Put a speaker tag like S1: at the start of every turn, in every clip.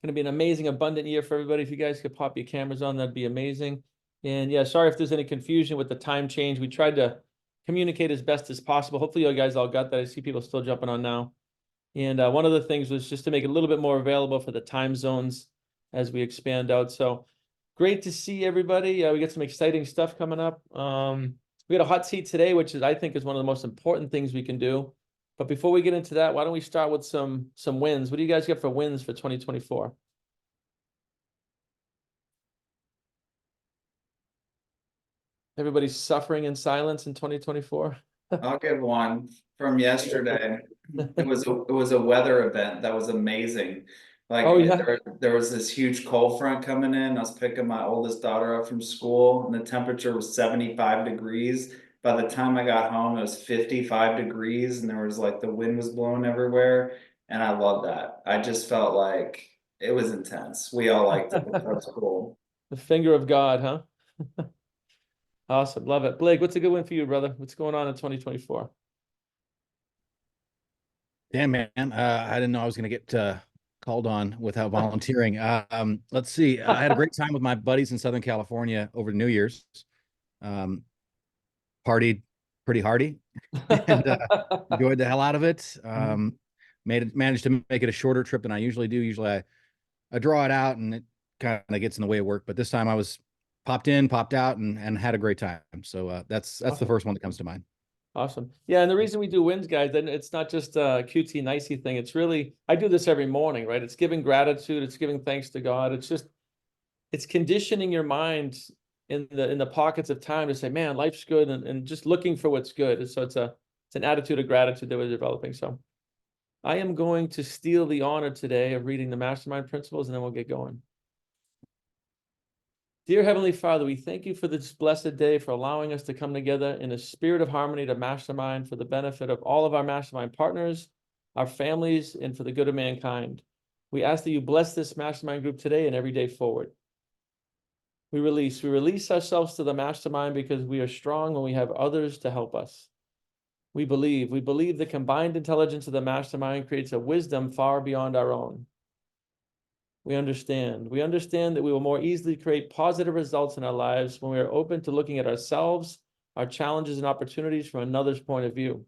S1: Going to be an amazing, abundant year for everybody. If you guys could pop your cameras on, that'd be amazing. And yeah, sorry if there's any confusion with the time change. We tried to communicate as best as possible. Hopefully you guys all got that. I see people still jumping on now. And one of the things was just to make it a little bit more available for the time zones as we expand out. So great to see everybody. We got some exciting stuff coming up. We got a hot seat today, which is, I think, is one of the most important things we can do. But before we get into that, why don't we start with some wins? What do you guys get for wins for 2024? Everybody's suffering in silence in 2024.
S2: I'll give one from yesterday. It was a weather event that was amazing. Like
S1: Oh yeah.
S2: there was this huge cold front coming in. I was picking my oldest daughter up from school, and the temperature was 75 degrees. By the time I got home, it was 55 degrees, and there was like the wind was blowing everywhere. And I love that. I just felt like it was intense. We all liked it. That was cool.
S1: The finger of God, huh? Awesome. Love it. Blake, what's a good win for you, brother? What's going on in 2024?
S3: Damn, man. I didn't know I was going to get called on without volunteering. Let's see. I had a great time with my buddies in Southern California over New Year's. Partied pretty hardy and enjoyed the hell out of it. Managed to make it a shorter trip than I usually do. Usually I draw it out and it kind of gets in the way of work. But this time I was popped in, popped out, and had a great time. So that's
S1: Awesome.
S3: The first one that comes to mind.
S1: Awesome. Yeah, and the reason we do wins, guys, then it's not just a cutesy nicey thing. It's really, I do this every morning, right? It's giving gratitude. It's giving thanks to God. It's conditioning your mind in the pockets of time to say, man, life's good, and just looking for what's good. And so it's an attitude of gratitude that we're developing. So I am going to steal the honor today of reading the Mastermind principles, and then we'll get going. Dear Heavenly Father, we thank you for this blessed day, for allowing us to come together in a spirit of harmony to Mastermind for the benefit of all of our Mastermind partners, our families, and for the good of mankind. We ask that you bless this Mastermind group today and every day forward. We release ourselves to the Mastermind because we are strong when we have others to help us. We believe the combined intelligence of the Mastermind creates a wisdom far beyond our own. We understand that we will more easily create positive results in our lives when we are open to looking at ourselves, our challenges and opportunities from another's point of view.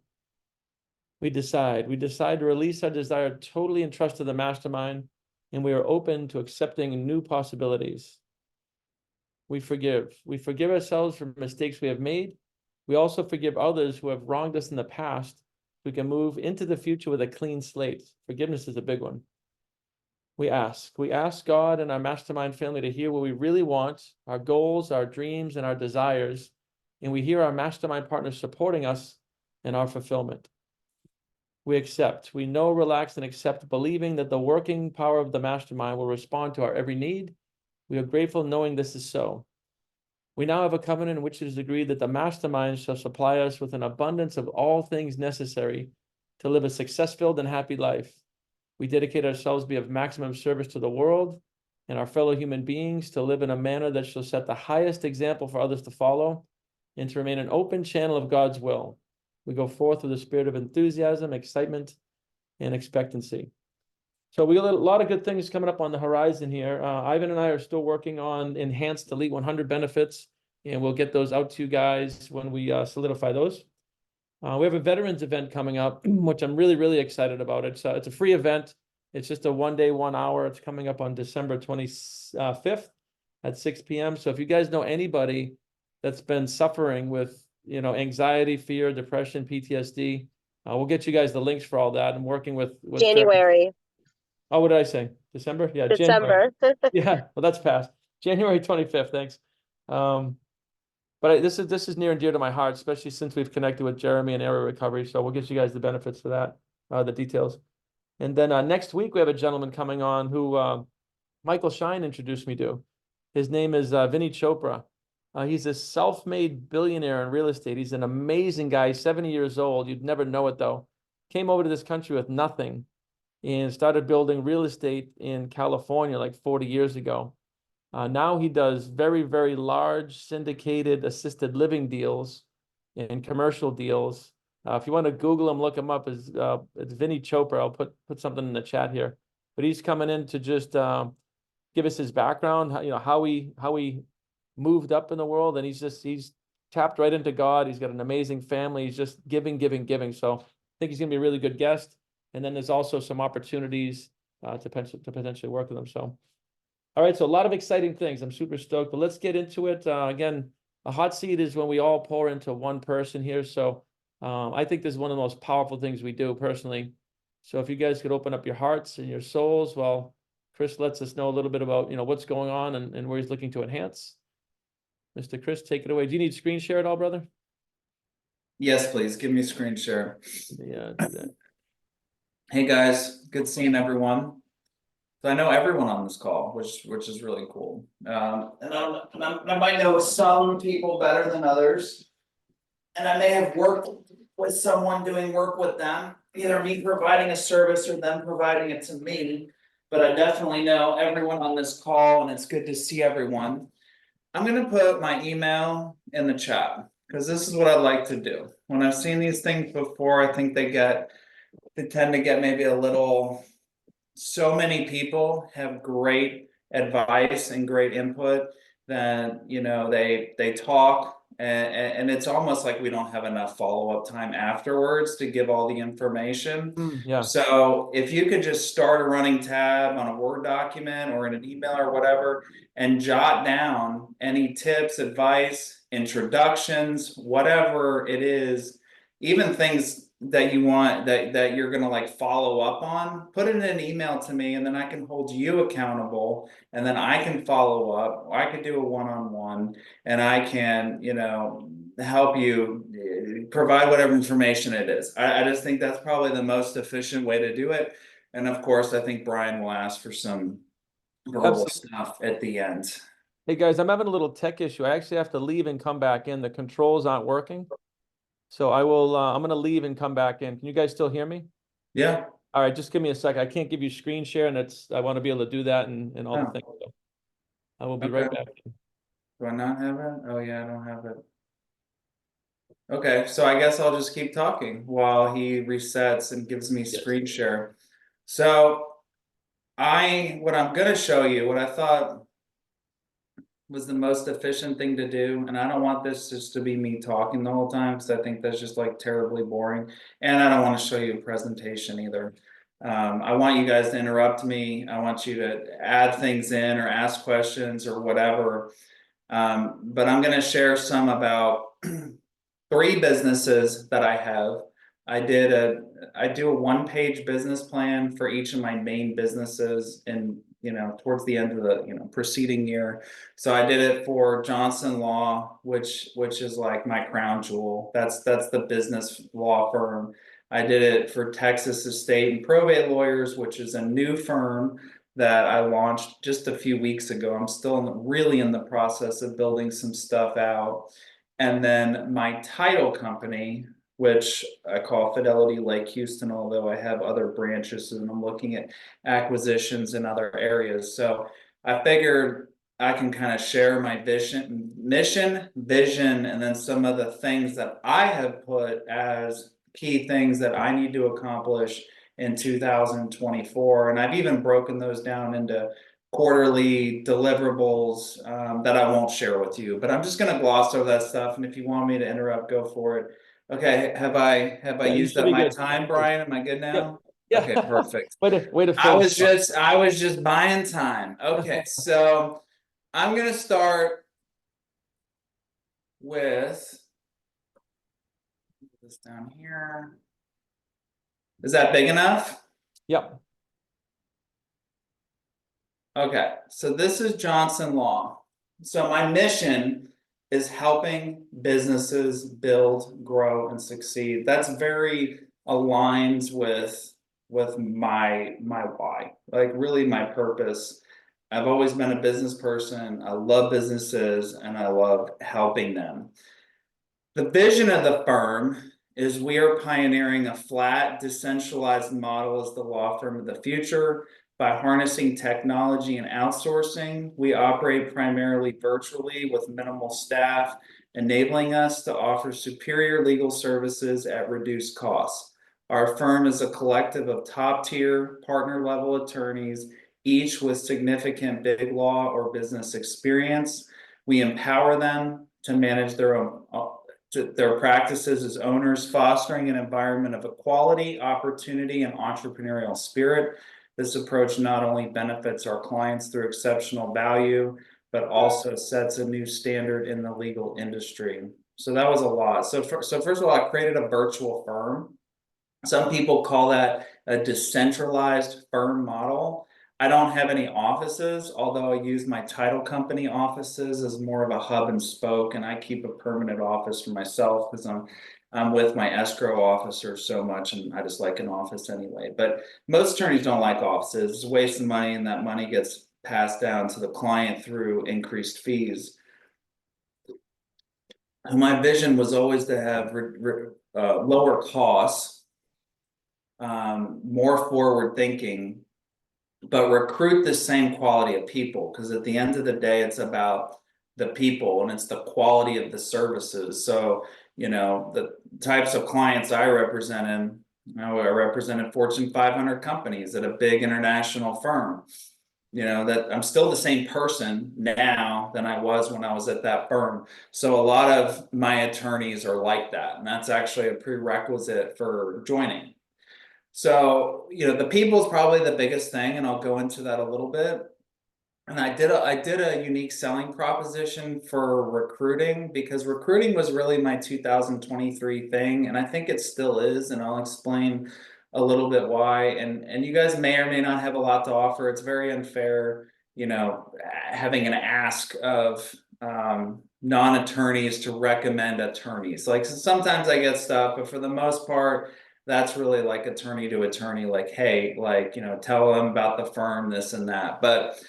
S1: We decide to release our desire totally and trust to the Mastermind, and we are open to accepting new possibilities. We forgive ourselves for mistakes we have made. We also forgive others who have wronged us in the past. We can move into the future with a clean slate. Forgiveness is a big one. We ask God and our Mastermind family to hear what we really want, our goals, our dreams, and our desires, and we hear our Mastermind partners supporting us in our fulfillment. We know, relax, and accept, believing that the working power of the Mastermind will respond to our every need. We are grateful knowing this is so. We now have a covenant in which it is agreed that the Mastermind shall supply us with an abundance of all things necessary to live a success-filled and happy life. We dedicate ourselves to be of maximum service to the world and our fellow human beings, to live in a manner that shall set the highest example for others to follow, and to remain an open channel of God's will. We go forth with a spirit of enthusiasm, excitement, and expectancy. So we got a lot of good things coming up on the horizon here. Ivan and I are still working on enhanced Elite 100 benefits, and we'll get those out to you guys when we solidify those. We have a veterans event coming up, which I'm really, really excited about. It's a free event. It's just a 1 day, 1 hour. It's coming up on December 25th at 6 p.m. So if you guys know anybody that's been suffering with, anxiety, fear, depression, PTSD, we'll get you guys the links for all that. I'm working with
S4: January.
S1: Oh, what did I say? December? Yeah,
S4: December.
S1: Yeah, well, that's past. January 25th, thanks. But this is near and dear to my heart, especially since we've connected with Jeremy and Area Recovery. So we'll get you guys the benefits for that, the details. And then next week, we have a gentleman coming on who Michael Shine introduced me to. His name is Vinny Chopra. He's a self-made billionaire in real estate. He's an amazing guy, 70 years old. You'd never know it, though. Came over to this country with nothing and started building real estate in California like 40 years ago. Now he does very, very large syndicated assisted living deals and commercial deals. If you want to Google him, look him up. It's Vinny Chopra. I'll put something in the chat here. but he's coming in to just give us his background, how he moved up in the world, and he's tapped right into God. He's got an amazing family. He's just giving. So I think he's gonna be a really good guest. And then there's also some opportunities to potentially work with him. So, all right, so a lot of exciting things. I'm super stoked, but let's get into it. Again, a hot seat is when we all pour into one person here. So I think this is one of the most powerful things we do personally. So if you guys could open up your hearts and your souls, well, Chris lets us know a little bit about, what's going on and where he's looking to enhance. Mr. Chris, take it away. Do you need screen share at all, brother?
S2: Yes, please give me a screen share.
S1: Yeah, do that.
S2: Hey guys, good seeing everyone. So I know everyone on this call, which is really cool. And I might know some people better than others. And I may have worked with someone doing work with them, either me providing a service or them providing it to me. But I definitely know everyone on this call, and it's good to see everyone. I'm gonna put my email in the chat, because this is what I like to do. When I've seen these things before, I think they tend to get maybe a little. So many people have great advice and great input that, they talk and it's almost like we don't have enough follow-up time afterwards to give all the information.
S1: Yeah.
S2: So if you could just start a running tab on a Word document or in an email or whatever, and jot down any tips, advice, introductions, whatever it is, even things that you want that you're gonna like follow up on, put it in an email to me, and then I can hold you accountable, and then I can follow up. I could do a one-on-one, and I can, help you provide whatever information it is. I just think that's probably the most efficient way to do it. And of course, I think Brian will ask for some verbal
S1: Absolutely.
S2: stuff at the end.
S1: Hey guys, I'm having a little tech issue. I actually have to leave and come back in. The controls aren't working. So I'm gonna leave and come back in. Can you guys still hear me?
S2: Yeah.
S1: All right, just give me a second. I can't give you screen share, and I want to be able to do that and all the things. So I will be right
S2: Okay.
S1: back.
S2: Do I not have it? Oh yeah, I don't have it. Okay, so I guess I'll just keep talking while he resets and gives me screen share. So what I'm gonna show you, what I thought was the most efficient thing to do, and I don't want this just to be me talking the whole time, because I think that's just like terribly boring, and I don't want to show you a presentation either. I want you guys to interrupt me. I want you to add things in or ask questions or whatever. But I'm gonna share some about 3 businesses that I have. I do a 1-page business plan for each of my main businesses in, towards the end of the, preceding year. So I did it for Johnsen Law, which is like my crown jewel. That's the business law firm. I did it for Texas Estate and Probate Lawyers, which is a new firm that I launched just a few weeks ago. I'm still really in the process of building some stuff out. And then my title company, which I call Fidelity Lake Houston, although I have other branches and I'm looking at acquisitions in other areas. So I figured I can kind of share my mission, vision, and then some of the things that I have put as key things that I need to accomplish in 2024. And I've even broken those down into quarterly deliverables that I won't share with you, but I'm just going to gloss over that stuff. And if you want me to interrupt, go for it. Okay. Have I
S1: Yeah,
S2: used up my time, Brian? Am I good now?
S1: Yeah.
S2: Okay, perfect.
S1: Way to
S2: I was just buying time. Okay. So I'm going to start with this down here. Is that big enough?
S1: Yep.
S2: Okay, so this is Johnsen Law. So my mission is helping businesses build, grow, and succeed. That's very aligns with my why, like really my purpose. I've always been a business person. I love businesses and I love helping them. The vision of the firm is we are pioneering a flat, decentralized model as the law firm of the future. By harnessing technology and outsourcing, we operate primarily virtually with minimal staff, enabling us to offer superior legal services at reduced costs. Our firm is a collective of top tier partner level attorneys, each with significant big law or business experience. We empower them to manage their own their practices as owners, fostering an environment of equality, opportunity, and entrepreneurial spirit. This approach not only benefits our clients through exceptional value, but also sets a new standard in the legal industry. So that was a lot. So first of all, I created a virtual firm. Some people call that a decentralized firm model. I don't have any offices, although I use my title company offices as more of a hub and spoke, and I keep a permanent office for myself because I'm with my escrow officer so much, and I just like an office anyway. But most attorneys don't like offices. It's a waste of money, and that money gets passed down to the client through increased fees. My vision was always to have lower costs, more forward thinking, but recruit the same quality of people, because at the end of the day, it's about the people and it's the quality of the services. So, you know, the types of clients I represented, I represented Fortune 500 companies at a big international firm. You know, that I'm still the same person now than I was when I was at that firm. So a lot of my attorneys are like that, and that's actually a prerequisite for joining. So, you know, the people is probably the biggest thing, and I'll go into that a little bit. And I did a unique selling proposition for recruiting, because recruiting was really my 2023 thing, and I think it still is, and I'll explain a little bit why. And you guys may or may not have a lot to offer. It's very unfair, you know, having an ask of non-attorneys to recommend attorneys. Like, sometimes I get stuff, but for the most part, that's really like attorney to attorney, like, hey, like, you know, tell them about the firm, this and that. But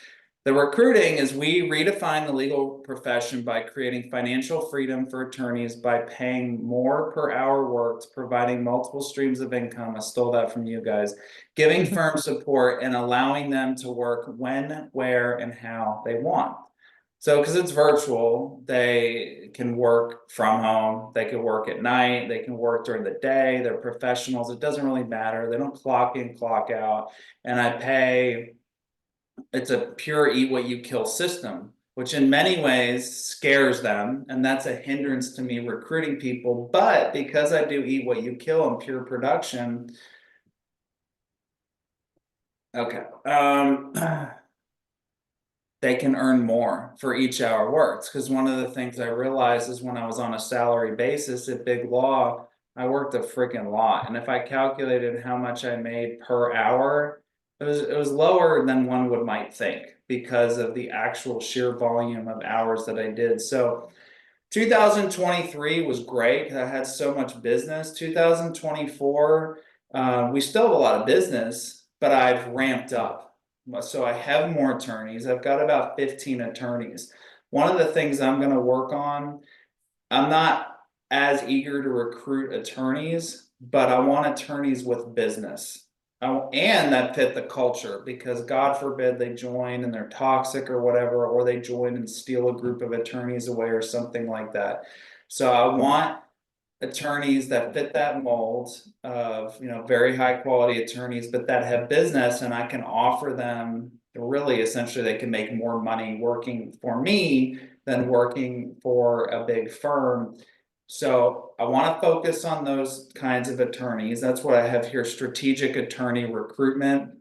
S2: the recruiting is, we redefine the legal profession by creating financial freedom for attorneys by paying more per hour worked, providing multiple streams of income. I stole that from you guys. Giving firm support and allowing them to work when, where, and how they want. So, because it's virtual, they can work from home, they can work at night, they can work during the day, they're professionals, it doesn't really matter. They don't clock in, clock out. And I pay, it's a pure eat what you kill system, which in many ways scares them. And that's a hindrance to me recruiting people. But because I do eat what you kill and pure production, okay. They can earn more for each hour worked. Because one of the things I realized is, when I was on a salary basis at Big Law, I worked a freaking lot. And if I calculated how much I made per hour, it was lower than one would might think, because of the actual sheer volume of hours that I did. So 2023 was great because I had so much business. 2024, we still have a lot of business, but I've ramped up. So I have more attorneys. I've got about 15 attorneys. One of the things I'm going to work on, I'm not as eager to recruit attorneys, but I want attorneys with business. And that fit the culture, because God forbid they join and they're toxic or whatever, or they join and steal a group of attorneys away or something like that. So I want attorneys that fit that mold of, you know, very high quality attorneys, but that have business, and I can offer them, really essentially they can make more money working for me than working for a big firm. So I want to focus on those kinds of attorneys. That's what I have here: strategic attorney recruitment.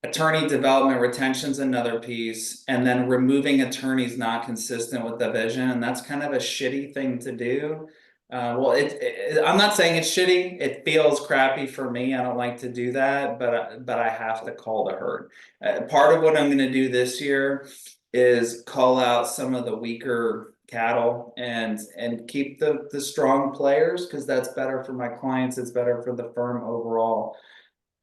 S2: Attorney development retention is another piece, and then removing attorneys not consistent with the vision. And that's kind of a shitty thing to do. Well, I'm not saying it's shitty. It feels crappy for me. I don't like to do that, but I have to call the herd. Part of what I'm going to do this year is call out some of the weaker cattle and keep the strong players, because that's better for my clients. It's better for the firm overall.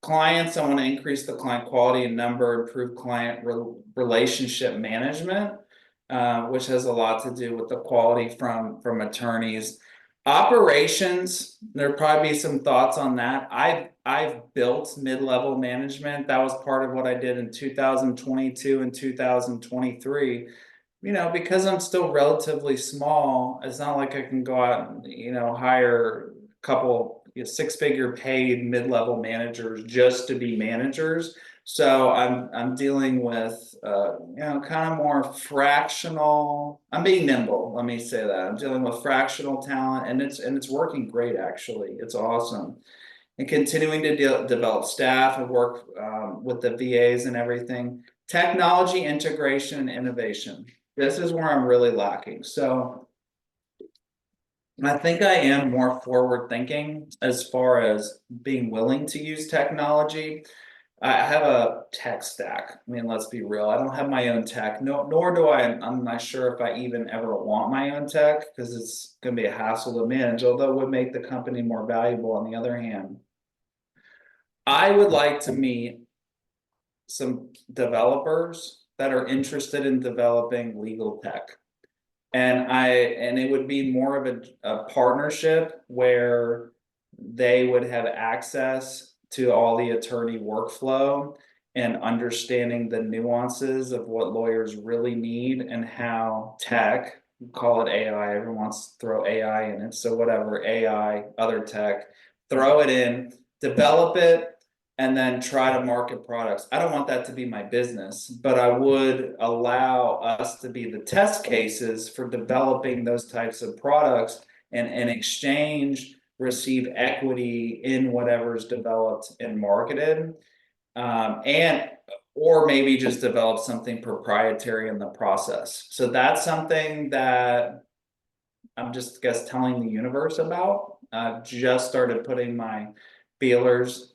S2: Clients, I want to increase the client quality and number, improve client relationship management, which has a lot to do with the quality from attorneys. Operations, there'll probably be some thoughts on that. I've built mid-level management. That was part of what I did in 2022 and 2023. You know, because I'm still relatively small, it's not like I can go out and, you know, hire a couple six-figure paid mid-level managers just to be managers. So I'm dealing with kind of more fractional. I'm being nimble. Let me say that I'm dealing with fractional talent, and it's working great. Actually, it's awesome. And continuing to develop staff and work with the VAs and everything. Technology integration and innovation. This is where I'm really lacking. So I think I am more forward thinking as far as being willing to use technology. I have a tech stack. I mean, let's be real. I don't have my own tech. No, nor do I. I'm not sure if I even ever want my own tech because it's going to be a hassle to manage, although it would make the company more valuable on the other hand. I would like to meet some developers that are interested in developing legal tech. And it would be more of a partnership where they would have access to all the attorney workflow and understanding the nuances of what lawyers really need and how tech, call it AI, everyone wants to throw AI in it. So whatever, AI, other tech, throw it in, develop it, and then try to market products. I don't want that to be my business, but I would allow us to be the test cases for developing those types of products, and in exchange receive equity in whatever's developed and marketed, and or maybe just develop something proprietary in the process. So that's something that I'm just telling the universe about. I've just started putting my feelers.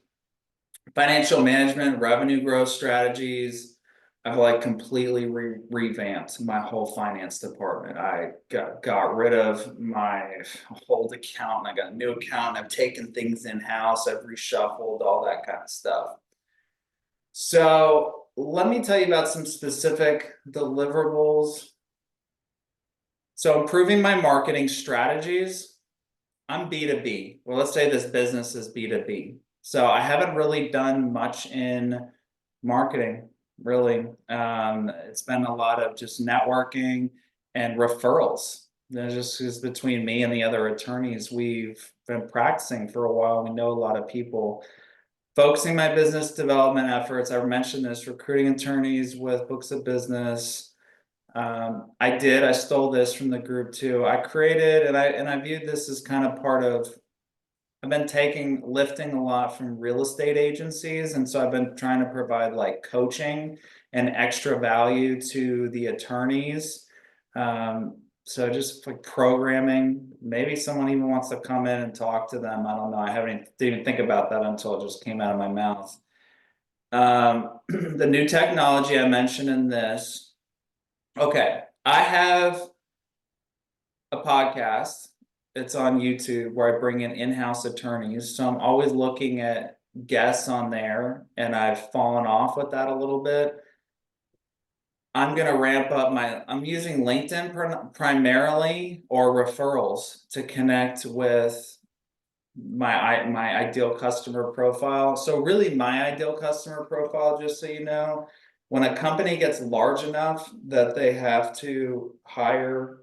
S2: Financial management, revenue growth strategies. I've like completely revamped my whole finance department. I got rid of my old account and I got a new account. I've taken things in-house. I've reshuffled all that kind of stuff. So let me tell you about some specific deliverables. So improving my marketing strategies. I'm B2B. Well, let's say this business is B2B. So I haven't really done much in marketing, really. It's been a lot of just networking and referrals. There's just between me and the other attorneys, we've been practicing for a while. We know a lot of people. Focusing my business development efforts, I mentioned this, recruiting attorneys with books of business. I stole this from the group too. I created, and I viewed this as kind of part of, I've been lifting a lot from real estate agencies. And so I've been trying to provide like coaching and extra value to the attorneys. So just like programming, maybe someone even wants to come in and talk to them. I don't know. I didn't even think about that until it just came out of my mouth. The new technology I mentioned in this. Okay. I have a podcast. It's on YouTube where I bring in in-house attorneys. So I'm always looking at guests on there, and I've fallen off with that a little bit. I'm going to ramp up I'm using LinkedIn primarily, or referrals to connect with my ideal customer profile. So really my ideal customer profile, just so you know, when a company gets large enough that they have to hire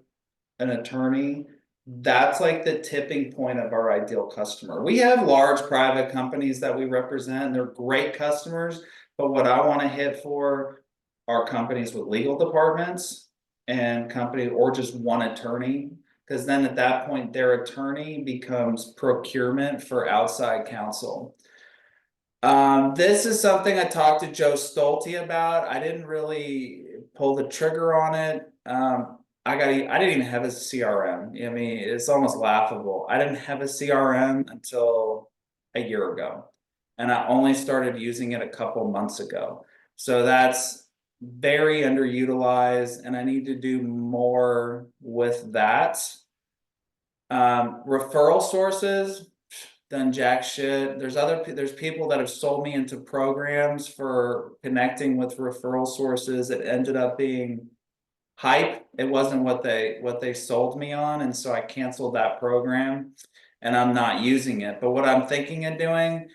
S2: an attorney, that's like the tipping point of our ideal customer. We have large private companies that we represent, and they're great customers, but what I want to hit for are companies with legal departments and companies, or just one attorney, because then at that point their attorney becomes procurement for outside counsel. This is something I talked to Joe Stolte about. I didn't really pull the trigger on it. I didn't even have a CRM. I mean, it's almost laughable. I didn't have a CRM until a year ago, and I only started using it a couple months ago. So that's very underutilized, and I need to do more with that. Referral sources, done jack shit. There's people that have sold me into programs for connecting with referral sources. It ended up being hype. It wasn't what they sold me on, and so I canceled that program, and I'm not using it. But what I'm thinking of doing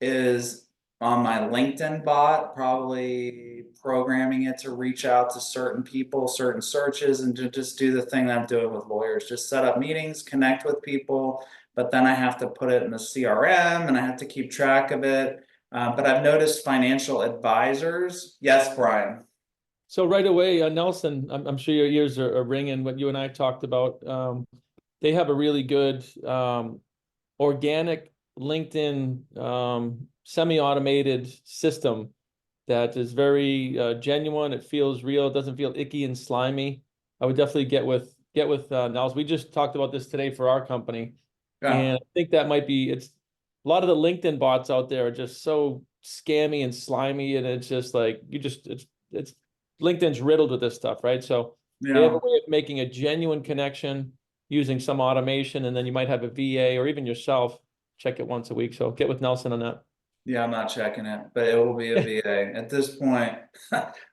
S2: is on my LinkedIn bot, probably programming it to reach out to certain people, certain searches, and to just do the thing that I'm doing with lawyers. Just set up meetings, connect with people, but then I have to put it in the CRM and I have to keep track of it. But I've noticed financial advisors. Yes, Brian.
S1: So right away, Nelson, I'm sure your ears are ringing what you and I talked about. They have a really good organic LinkedIn semi-automated system that is very genuine. It feels real. It doesn't feel icky and slimy. I would definitely get with Nels. We just talked about this today for our company, and I think that might be it's a lot of the LinkedIn bots out there are just so scammy and slimy, and it's just like it's LinkedIn's riddled with this stuff, right? So they have a way of making a genuine connection using some automation, and then you might have a VA or even yourself check it once a week. So get with Nelson on that.
S2: Yeah, I'm not checking it, but it will be a VA. At this point,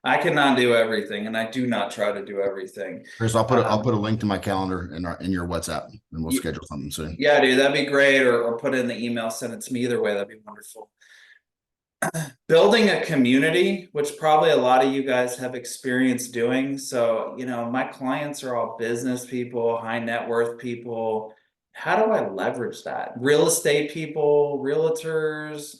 S2: I cannot do everything, and I do not try to do everything.
S4: Chris, I'll put a link to my calendar in your WhatsApp, and we'll schedule something soon.
S2: Yeah, dude, that'd be great. Or put it in the email, send it to me. Either way, that'd be wonderful. Building a community, which probably a lot of you guys have experience doing. So, you know, my clients are all business people, high net worth people. How do I leverage that? Real estate people, realtors.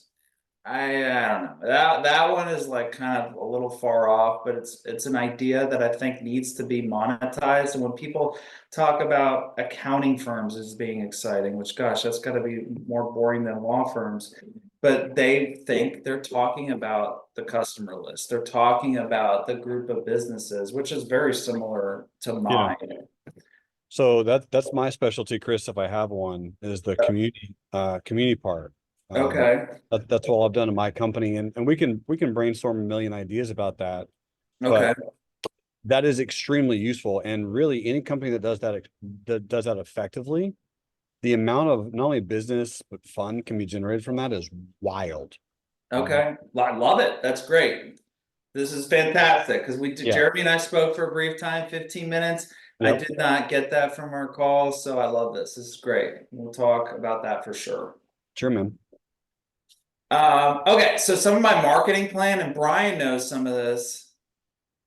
S2: I don't know. That one is like kind of a little far off, but it's an idea that I think needs to be monetized. And when people talk about accounting firms as being exciting, which gosh, that's got to be more boring than law firms. But they think they're talking about the customer list. They're talking about the group of businesses, which is very similar to mine.
S5: So that's my specialty, Chris, if I have one, is the community part.
S2: Okay.
S5: That's all I've done in my company, and we can brainstorm a million ideas about that.
S2: Okay.
S5: But that is extremely useful, and really any company that does that effectively, the amount of not only business but fun can be generated from that is wild.
S2: Okay. I love it. That's great. This is fantastic because Jeremy and I spoke for a brief time, 15 minutes. Yep. I did not get that from our call, so I love this. This is great. We'll talk about that for sure.
S5: Sure, man.
S2: Okay, so some of my marketing plan, and Brian knows some of this.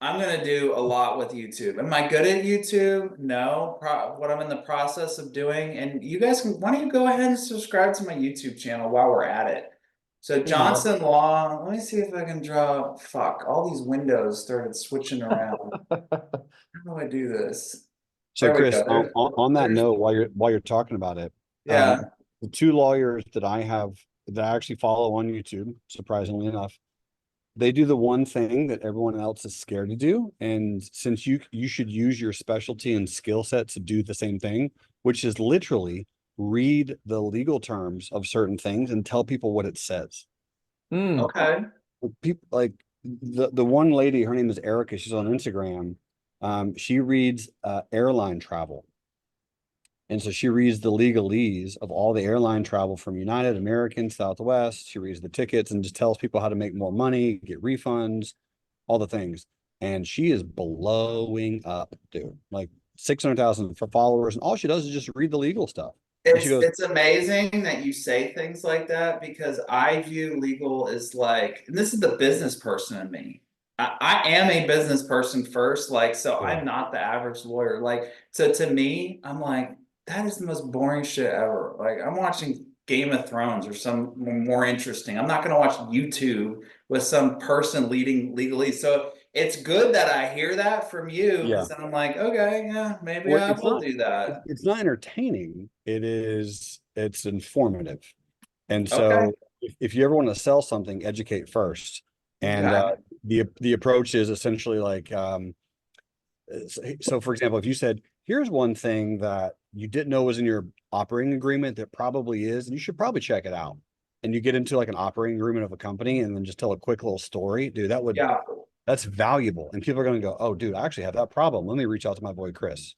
S2: I'm going to do a lot with YouTube. Am I good at YouTube? No. What I'm in the process of doing, and you guys can, why don't you go ahead and subscribe to my YouTube channel while we're at it. So Johnsen Law, let me see if I can draw, fuck, all these windows started switching around. How do I do this?
S5: So Chris, on that note, while you're talking about it, the two lawyers that I actually follow on YouTube, surprisingly enough, they do the one thing that everyone else is scared to do. And since you should use your specialty and skill set to do the same thing, which is literally read the legal terms of certain things and tell people what it says.
S2: Okay.
S5: People like the one lady, her name is Erica. She's on Instagram. She reads airline travel. And so she reads the legalese of all the airline travel from United, American, Southwest. She reads the tickets and just tells people how to make more money, get refunds, all the things. And she is blowing up, dude. Like 600,000 followers. And all she does is just read the legal stuff.
S2: It's amazing that you say things like that because I view legal as like, and this is the business person in me. I am a business person first. Like, so I'm not the average lawyer. Like, so to me, I'm like, that is the most boring shit ever. Like, I'm watching Game of Thrones or some more interesting. I'm not going to watch YouTube with some person leading legally. So it's good that I hear that from you because I'm like, okay, yeah, maybe I will do that.
S5: It's not entertaining. It's informative. And so if you ever want to sell something, educate first. And the approach is essentially like, so for example, if you said, here's one thing that you didn't know was in your operating agreement that probably is, and you should probably check it out. And you get into like an operating agreement of a company and then just tell a quick little story, dude, that's valuable. And people are going to go, oh, dude, I actually have that problem. Let me reach out to my boy, Chris.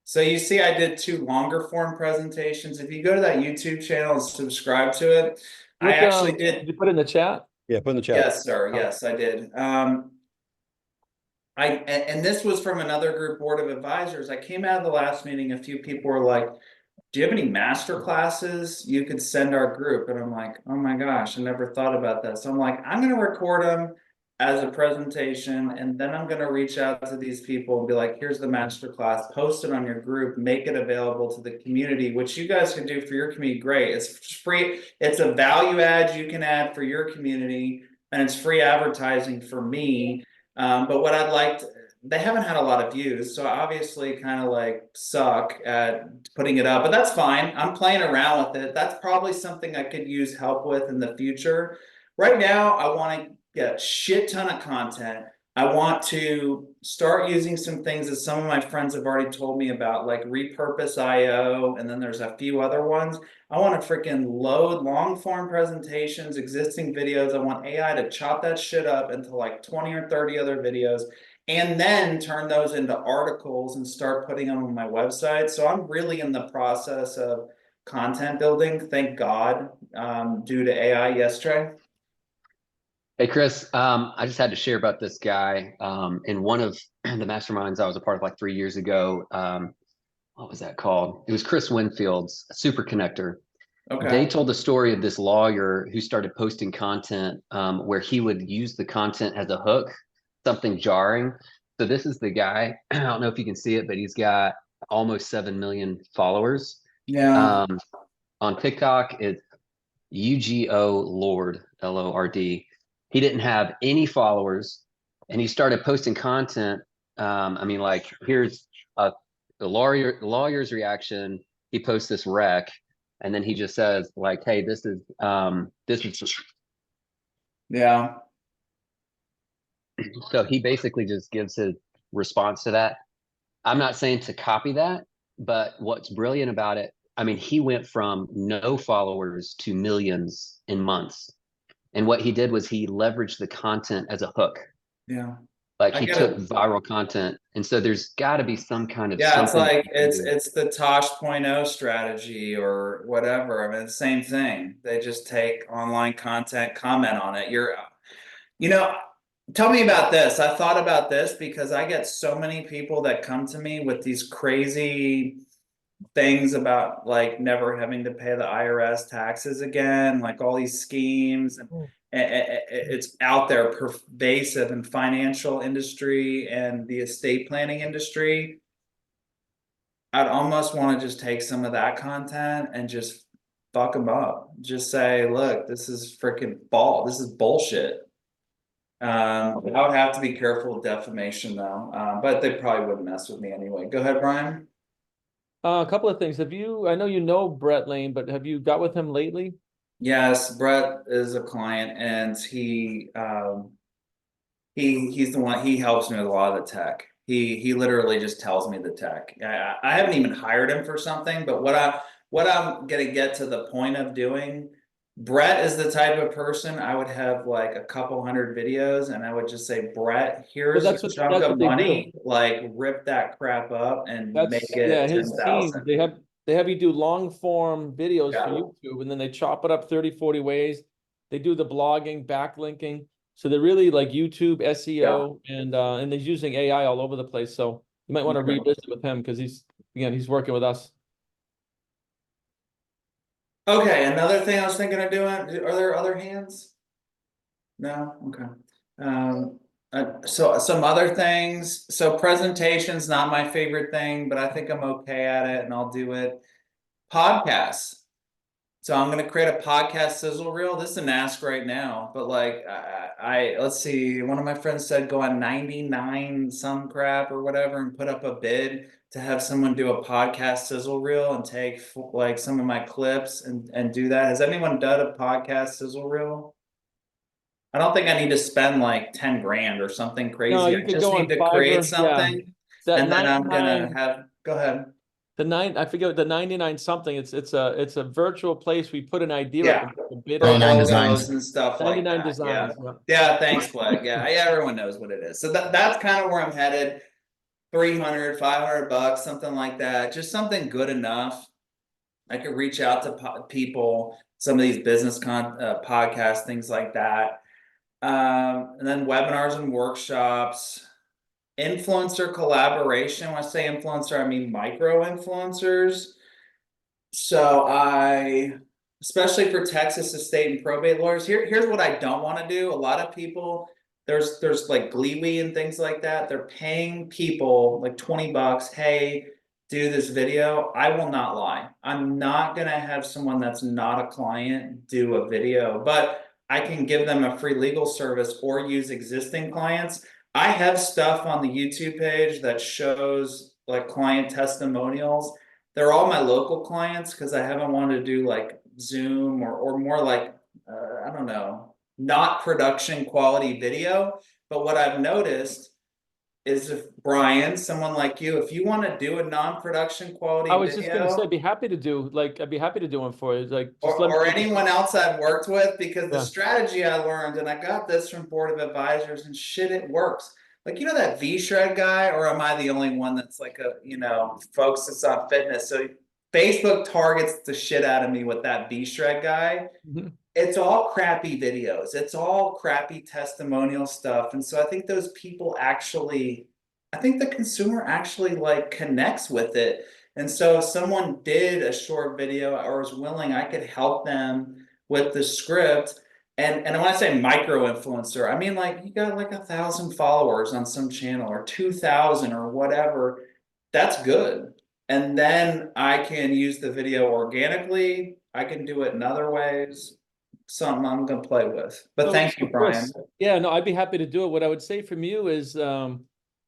S2: So you see, I did 2 longer form presentations. If you go to that YouTube channel and subscribe to it, I actually did.
S1: Did you put it in the chat?
S5: Yeah, put in the chat.
S2: Yes, sir. Yes, I did. And this was from another group board of advisors. I came out of the last meeting. A few people were like, do you have any master classes you could send our group? And I'm like, oh my gosh, I never thought about that. So I'm like, I'm going to record them as a presentation, and then I'm gonna reach out to these people and be like, here's the masterclass, post it on your group, make it available to the community, which you guys can do for your community. Great, it's free, it's a value add you can add for your community, and it's free advertising for me. But what I'd like to, they haven't had a lot of views, so I obviously kind of like suck at putting it up, but that's fine. I'm playing around with it. That's probably something I could use help with in the future. Right now, I want to get a shit ton of content. I want to start using some things that some of my friends have already told me about, like Repurpose IO, and then there's a few other ones. I want to freaking load long form presentations, existing videos. I want AI to chop that shit up into like 20 or 30 other videos, and then turn those into articles and start putting them on my website. So I'm really in the process of content building, thank God, due to AI yesterday.
S6: Hey, Chris, I just had to share about this guy in one of the masterminds I was a part of like 3 years ago. What was that called? It was Chris Winfield's Super Connector.
S2: Okay.
S6: They told the story of this lawyer who started posting content where he would use the content as a hook, something jarring. So this is the guy. I don't know if you can see it, but he's got almost 7 million followers.
S2: Yeah.
S6: On TikTok, it's UGO Lord, LORD. He didn't have any followers, and he started posting content. I mean, like, here's the lawyer's reaction. He posts this rec, and then he just says, like, hey, this is
S2: Yeah.
S6: so he basically just gives his response to that. I'm not saying to copy that, but what's brilliant about it, I mean, he went from no followers to millions in months. And what he did was he leveraged the content as a hook.
S2: Yeah.
S6: Like
S2: I
S6: he
S2: get
S6: took
S2: it.
S6: viral content. And so there's got to be some kind of
S2: Yeah, it's
S6: something.
S2: like
S6: you can do.
S2: it's the Tosh.0 strategy or whatever. I mean, it's the same thing. They just take online content, comment on it. You know, tell me about this. I thought about this because I get so many people that come to me with these crazy things about like never having to pay the IRS taxes again, like all these schemes, and it's out there pervasive in financial industry and the estate planning industry. I'd almost want to just take some of that content and just fuck them up. Just say, look, this is freaking this is bullshit. I would have to be careful with defamation though, but they probably wouldn't mess with me anyway. Go ahead, Brian.
S1: A couple of things. I know you know Brett Lane, but have you got with him lately?
S2: Yes, Brett is a client, and he's the one. He helps me with a lot of the tech. He literally just tells me the tech. I haven't even hired him for something, but what I'm gonna get to the point of doing. Brett is the type of person I would have like a couple hundred videos, and I would just say, Brett, here's a chunk of money, like rip that crap up and make it
S1: his team.
S2: 10,000.
S1: They have you do long form videos
S2: Yeah.
S1: for YouTube, and then they chop it up 30, 40 ways. They do the blogging, backlinking. So they're really like YouTube SEO, and they're using AI all over the place. So you might want to
S2: Okay.
S1: revisit with him because he's working with us.
S2: Okay, another thing I was thinking of doing, are there other hands? No? Okay. So some other things, so presentation's not my favorite thing, but I think I'm okay at it and I'll do it. Podcasts. So I'm gonna create a podcast sizzle reel. This is an ask right now, but like let's see, one of my friends said go on 99 some crap or whatever and put up a bid to have someone do a podcast sizzle reel and take like some of my clips and do that. Has anyone done a podcast sizzle reel? I don't think I need to spend like 10 grand or something crazy.
S1: No, you
S2: I
S1: could
S2: just
S1: go
S2: need
S1: on
S2: to create
S1: Fiverr. Yeah.
S2: something,
S1: That
S2: and then I'm gonna
S1: 99
S2: have, go ahead.
S1: I forget the 99 something. It's a virtual place. We put an idea
S2: Yeah.
S1: up and bid
S2: For
S1: on
S4: 99
S1: it.
S4: designs.
S2: and stuff like
S1: 99
S2: that.
S1: designs.
S2: Yeah. Yeah, thanks, Flag. Yeah, everyone knows what it is. So that's kind of where I'm headed. 300, 500 bucks, something like that. Just something good enough. I could reach out to people, some of these business podcasts, things like that. And then webinars and workshops. Influencer collaboration. When I say influencer, I mean micro influencers. So especially for Texas estate and probate lawyers, here's what I don't want to do. A lot of people there's like Gleewee and things like that. They're paying people like 20 bucks. Hey, do this video. I will not lie. I'm not gonna have someone that's not a client do a video, but I can give them a free legal service or use existing clients. I have stuff on the YouTube page that shows like client testimonials. They're all my local clients because I haven't wanted to do like Zoom or more like I don't know, not production quality video. But what I've noticed is if Brian, someone like you, if you want to do a non-production quality
S1: I was just gonna say,
S2: video,
S1: I'd be happy to do, like, I'd be happy to do one for you, like, just let me.
S2: or anyone else I've worked with, because the
S1: Yeah.
S2: strategy I learned, and I got this from board of advisors, and shit, it works. Like, you know, that V-Shred guy, or am I the only one that's like a, you know, folks that's on fitness? So Facebook targets the shit out of me with that V-Shred guy.
S1: Mhm.
S2: It's all crappy videos. It's all crappy testimonial stuff. And so I think those people actually, I think the consumer actually like connects with it. And so if someone did a short video or was willing, I could help them with the script. And when I say micro influencer, I mean like you got like 1,000 followers on some channel or 2,000 or whatever. That's good. And then I can use the video organically. I can do it in other ways. Something I'm gonna play with. But
S1: So,
S2: thank you, Brian.
S1: Chris, yeah, no, I'd be happy to do it. What I would say from you is to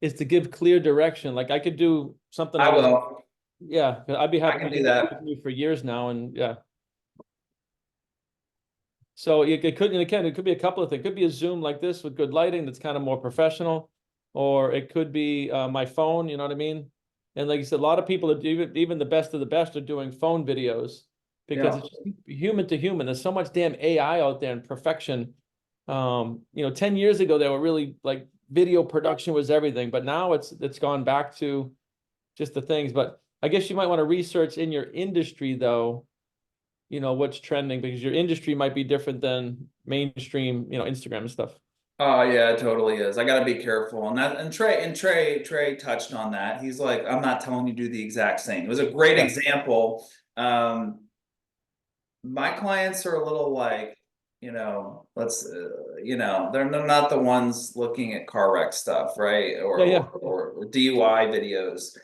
S1: give clear direction. Like I could do something
S2: I
S1: else.
S2: will.
S1: Yeah, I'd be happy
S2: can
S1: to
S2: do
S1: do that
S2: that.
S1: with you for years now, and yeah. So it could, and again, it could be a couple of things. It could be a Zoom like this with good lighting that's kind of more professional, or it could be my phone, you know what I mean? And like you said, a lot of people are even the best of the best are doing phone videos because
S2: Yeah.
S1: it's just human to human. There's so much damn AI out there and perfection. 10 years ago, they were really like video production was everything, but now it's gone back to just the things. But I guess you might want to research in your industry though, what's trending, because your industry might be different than mainstream, Instagram and stuff.
S2: Oh yeah, it totally is. I gotta be careful. And Trey touched on that. He's like, I'm not telling you to do the exact same. It was a great
S1: Yeah.
S2: example. My clients are a little like, they're not the ones looking at car wreck stuff, right? Or DUI videos.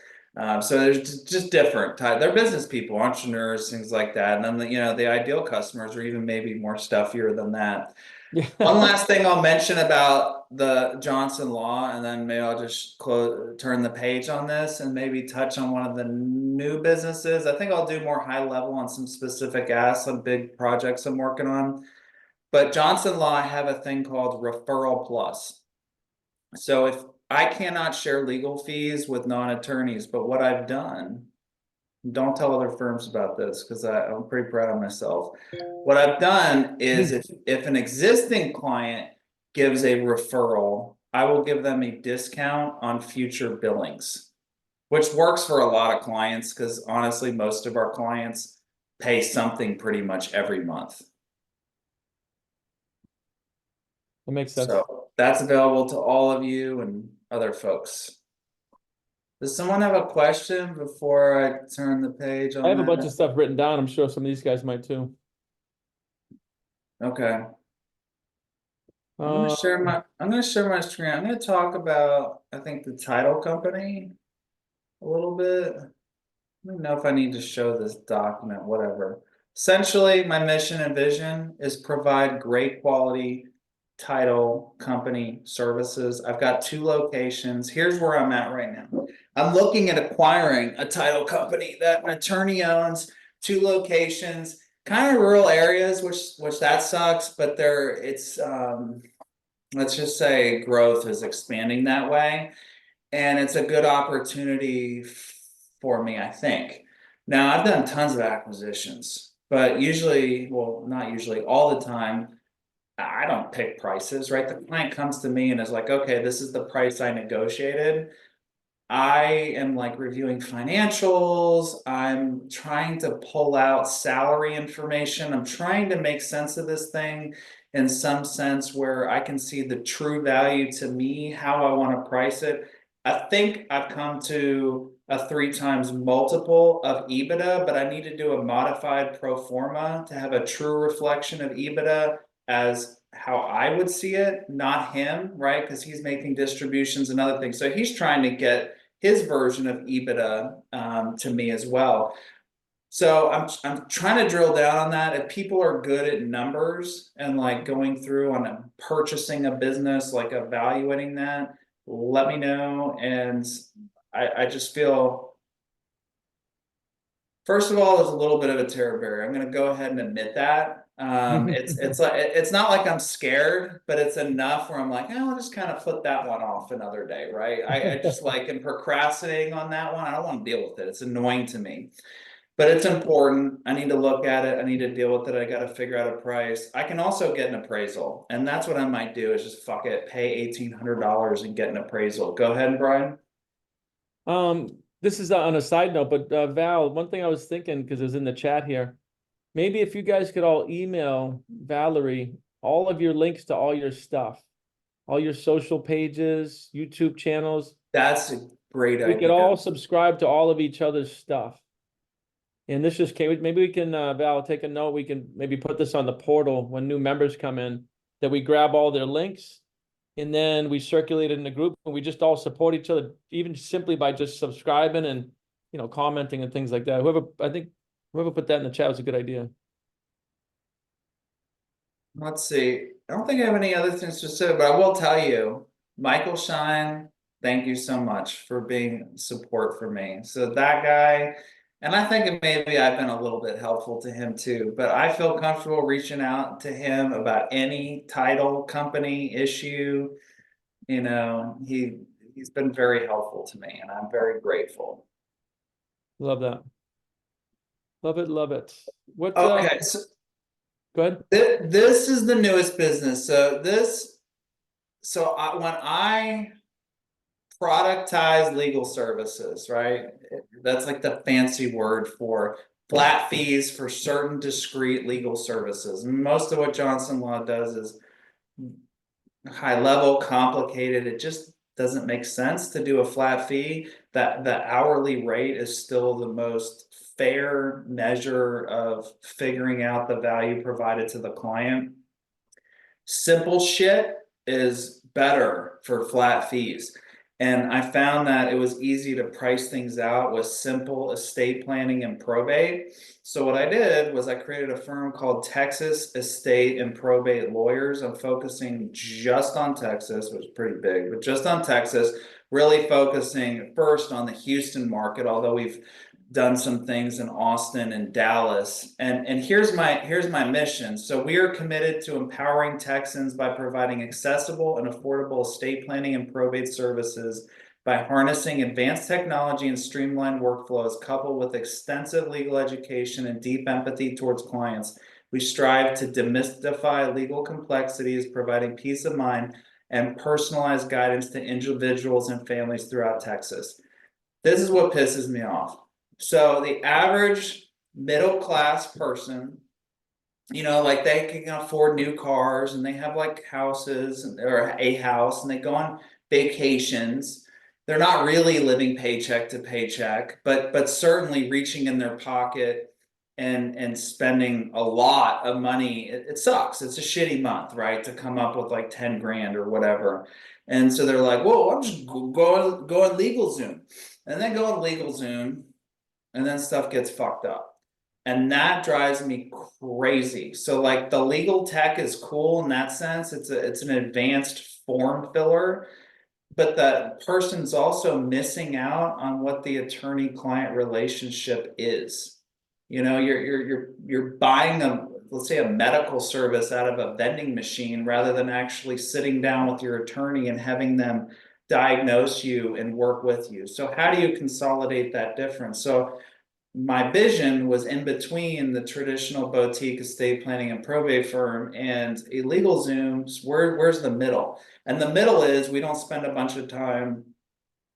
S2: So there's just different type. They're business people, entrepreneurs, things like that. And then the ideal customers are even maybe more stuffier than that.
S1: Yeah.
S2: One last thing I'll mention about the Johnsen law, and then maybe I'll just turn the page on this and maybe touch on one of the new businesses. I think I'll do more high level on some specific asks, some big projects I'm working on. But Johnsen law, I have a thing called referral plus. So if I cannot share legal fees with non-attorneys, but what I've done, don't tell other firms about this because I'm pretty proud of myself. What I've done is if an existing client gives a referral, I will give them a discount on future billings, which works for a lot of clients because honestly, most of our clients pay something pretty much every month.
S1: That makes sense.
S2: So that's available to all of you and other folks. Does someone have a question before I turn the page on
S1: I have a
S2: that?
S1: bunch of stuff written down. I'm sure some of these guys might too.
S2: Okay. I'm gonna share my screen. I'm gonna talk about, I think, the title company a little bit. I don't know if I need to show this document, whatever. Essentially, my mission and vision is provide great quality title company services. I've got 2 locations. Here's where I'm at right now. I'm looking at acquiring a title company that an attorney owns, 2 locations, kind of rural areas, which that sucks, but let's just say growth is expanding that way. And it's a good opportunity for me, I think. Now, I've done tons of acquisitions, but usually, well, not usually, all the time, I don't pick prices, right? The client comes to me and is like, okay, this is the price I negotiated. I am like reviewing financials. I'm trying to pull out salary information. I'm trying to make sense of this thing in some sense where I can see the true value to me, how I want to price it. I think I've come to a 3 times multiple of EBITDA, but I need to do a modified pro forma to have a true reflection of EBITDA as how I would see it, not him, right? Because he's making distributions and other things. So he's trying to get his version of EBITDA to me as well. So I'm trying to drill down on that. If people are good at numbers and like going through on purchasing a business, like evaluating that, let me know. And I just feel, first of all, there's a little bit of a terror barrier. I'm going to go ahead and admit that. It's like, it's not like I'm scared, but it's enough where I'm like, oh, I'll just kind of put that one off another day, right? I just like am procrastinating on that one. I don't want to deal with it. It's annoying to me, but it's important. I need to look at it. I need to deal with it. I got to figure out a price. I can also get an appraisal, and that's what I might do is just fuck it, pay $1,800 and get an appraisal. Go ahead, Brian.
S1: This is on a side note, but Val, one thing I was thinking, because it was in the chat here, maybe if you guys could all email Valerie all of your links to all your stuff, all your social pages, YouTube channels.
S2: That's a great
S1: We
S2: idea.
S1: could all subscribe to all of each other's stuff. And this just came, maybe we can, Val, take a note. We can maybe put this on the portal when new members come in, that we grab all their links and then we circulate it in the group and we just all support each other, even simply by just subscribing and, you know, commenting and things like that. I think whoever put that in the chat was a good idea.
S2: Let's see. I don't think I have any other things to say, but I will tell you, Michael Shine, thank you so much for being support for me. So that guy, and I think maybe I've been a little bit helpful to him too, but I feel comfortable reaching out to him about any title, company, issue. You know, he's been very helpful to me, and I'm very grateful.
S1: Love that. Love it, love it. What,
S2: Okay, so
S1: go ahead.
S2: this is the newest business. When I productize legal services, right? That's like the fancy word for flat fees for certain discrete legal services. Most of what Johnsen Law does is high level, complicated. It just doesn't make sense to do a flat fee. That the hourly rate is still the most fair measure of figuring out the value provided to the client. Simple shit is better for flat fees. And I found that it was easy to price things out with simple estate planning and probate. So what I did was I created a firm called Texas Estate and Probate Lawyers. I'm focusing just on Texas, which is pretty big, but just on Texas, really focusing first on the Houston market, although we've done some things in Austin and Dallas. And here's my mission. So we are committed to empowering Texans by providing accessible and affordable estate planning and probate services by harnessing advanced technology and streamlined workflows coupled with extensive legal education and deep empathy towards clients. We strive to demystify legal complexities, providing peace of mind and personalized guidance to individuals and families throughout Texas. This is what pisses me off. So the average middle class person, you know, like they can afford new cars and they have like houses or a house and they go on vacations. They're not really living paycheck to paycheck, but certainly reaching in their pocket and spending a lot of money. It sucks. It's a shitty month, right? To come up with like 10 grand or whatever. And so they're like, whoa, I'm just go on LegalZoom, and then go on LegalZoom. And then stuff gets fucked up. And that drives me crazy. So like the legal tech is cool in that sense. It's an advanced form filler, but the person's also missing out on what the attorney-client relationship is. You know, you're buying let's say a medical service out of a vending machine rather than actually sitting down with your attorney and having them diagnose you and work with you. So how do you consolidate that difference? So my vision was in between the traditional boutique estate planning and probate firm and a LegalZoom. Where's the middle? And the middle is we don't spend a bunch of time.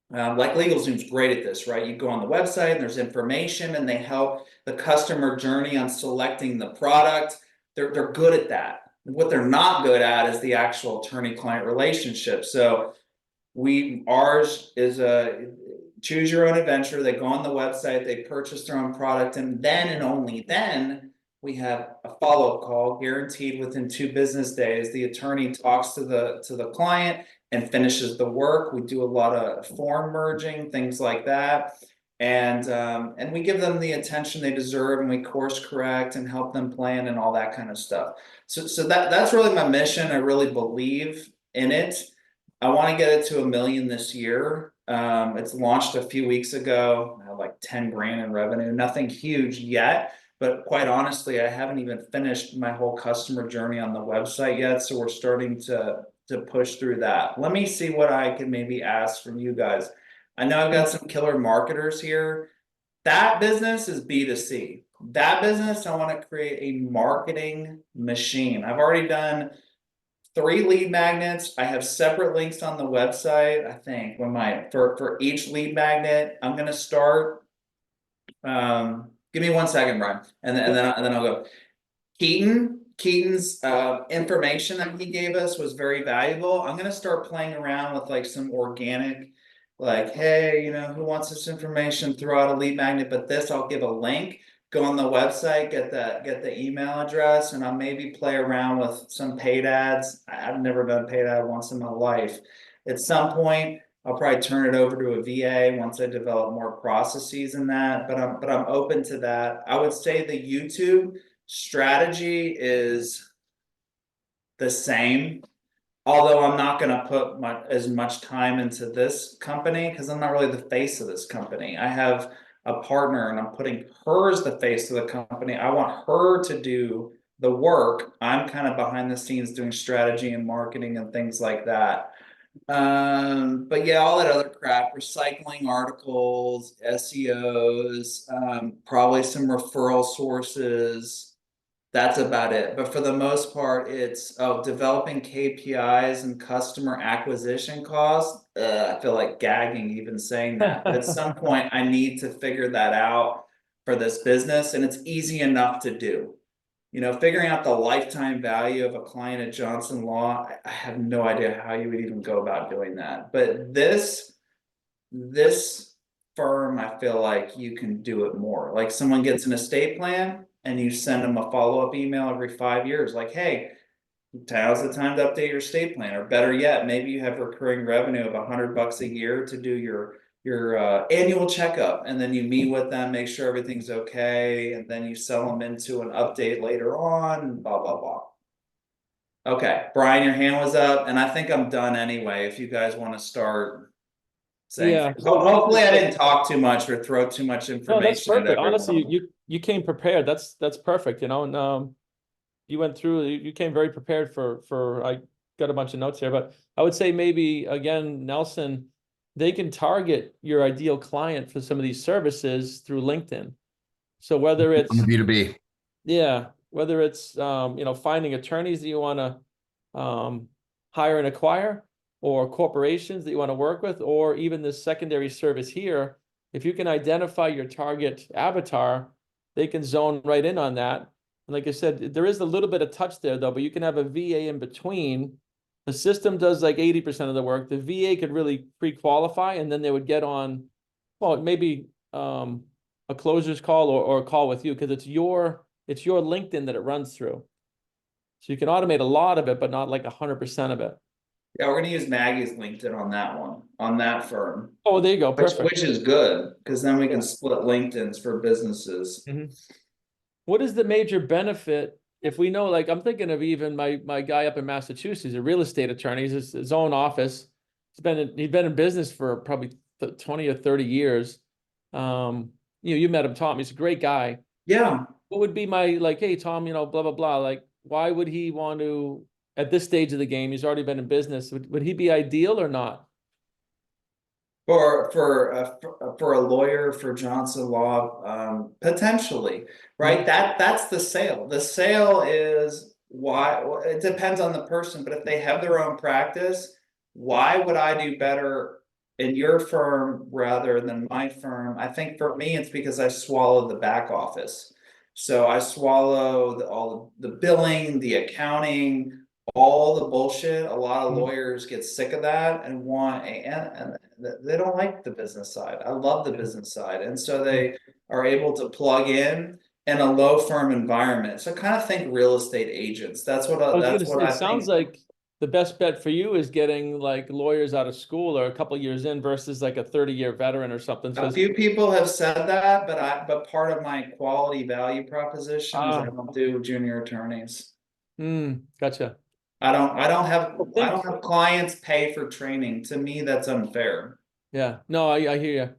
S2: Like LegalZoom's great at this, right? You go on the website and there's information and they help the customer journey on selecting the product. They're good at that. What they're not good at is the actual attorney-client relationship. So ours is a choose your own adventure. They go on the website, they purchase their own product, and then and only then we have a follow-up call guaranteed within 2 business days. The attorney talks to the client and finishes the work. We do a lot of form merging, things like that. And we give them the attention they deserve, and we course correct and help them plan and all that kind of stuff. So that's really my mission. I really believe in it. I want to get it to 1 million this year. It's launched a few weeks ago. I have like 10 grand in revenue, nothing huge yet, but quite honestly, I haven't even finished my whole customer journey on the website yet. So we're starting to push through that. Let me see what I can maybe ask from you guys. I know I've got some killer marketers here. That business is B2C. That business, I want to create a marketing machine. I've already done 3 lead magnets. I have separate links on the website. I think for each lead magnet, I'm going to start. Give me 1 second, Brian, and then I'll go. Keaton's information that he gave us was very valuable. I'm going to start playing around with like some organic, like, hey, you know, who wants this information? Throw out a lead magnet, but this, I'll give a link. Go on the website, get the email address, and I'll maybe play around with some paid ads. I've never done paid ad once in my life. At some point, I'll probably turn it over to a VA once I develop more processes in that. But I'm open to that. I would say the YouTube strategy is the same. Although I'm not going to put as much time into this company because I'm not really the face of this company. I have a partner and I'm putting her as the face of the company. I want her to do the work. I'm kind of behind the scenes doing strategy and marketing and things like that. But yeah, all that other crap, recycling articles, SEOs, probably some referral sources. That's about it. But for the most part, it's developing KPIs and customer acquisition costs. I feel like gagging even saying that. But at some point, I need to figure that out for this business. And it's easy enough to do. You know, figuring out the lifetime value of a client at Johnsen Law, I have no idea how you would even go about doing that. But this firm, I feel like you can do it more. Like someone gets an estate plan and you send them a follow-up email every 5 years, like, hey, now's the time to update your estate plan. Or better yet, maybe you have recurring revenue of $100 a year to do your annual checkup, and then you meet with them, make sure everything's okay, and then you sell them into an update later on, blah blah blah. Okay, Brian, your hand was up, and I think I'm done anyway. If you guys want to start saying,
S1: Yeah.
S2: hopefully I didn't talk too much or throw too much
S1: No, that's
S2: information at
S1: perfect.
S2: everyone.
S1: Honestly, you came prepared. That's perfect, you know, and you went through, you came very prepared for I got a bunch of notes here, but I would say maybe again, Nelson, they can target your ideal client for some of these services through LinkedIn. So whether it's
S4: On the B2B.
S1: yeah, whether it's you know, finding attorneys that you want to hire and acquire, or corporations that you want to work with, or even this secondary service here, if you can identify your target avatar, they can zone right in on that. And like I said, there is a little bit of touch there though, but you can have a VA in between. The system does like 80% of the work. The VA could really pre-qualify, and then they would get on, well, maybe a closer's call or a call with you, because it's your LinkedIn that it runs through. So you can automate a lot of it, but not like 100% of it.
S2: Yeah, we're gonna use Maggie's LinkedIn on that one, on that firm.
S1: Oh, there you go. Perfect.
S2: Which is good, because then we can split LinkedIn's for businesses.
S1: Mm-hmm. What is the major benefit if we know, like, I'm thinking of even my guy up in Massachusetts, a real estate attorney, his own office. He's been in business for probably 20 or 30 years. You met him, Tom. He's a great guy.
S2: Yeah.
S1: What would be my, like, hey, Tom, you know, blah, blah, blah. Like, why would he want to, at this stage of the game, he's already been in business. Would he be ideal or not?
S2: For a lawyer for Johnsen Law, potentially, right? That's the sale. The sale is why, it depends on the person, but if they have their own practice, why would I do better in your firm rather than my firm? I think for me, it's because I swallow the back office. So I swallow all the billing, the accounting, all the bullshit. A lot of lawyers get sick of that and and they don't like the business side. I love the business side. And so they are able to plug in in a low firm environment. So kind of think real estate agents. That's what
S1: I was
S2: that's
S1: gonna
S2: what
S1: say,
S2: I
S1: it sounds
S2: think.
S1: like the best bet for you is getting like lawyers out of school or a couple years in versus like a 30-year veteran or something.
S2: A
S1: Because
S2: few people have said that, but part of my quality value proposition is I don't do junior attorneys.
S1: gotcha.
S2: I don't
S1: Well, think,
S2: have clients pay for training. To me, that's unfair.
S1: yeah, no, I hear you.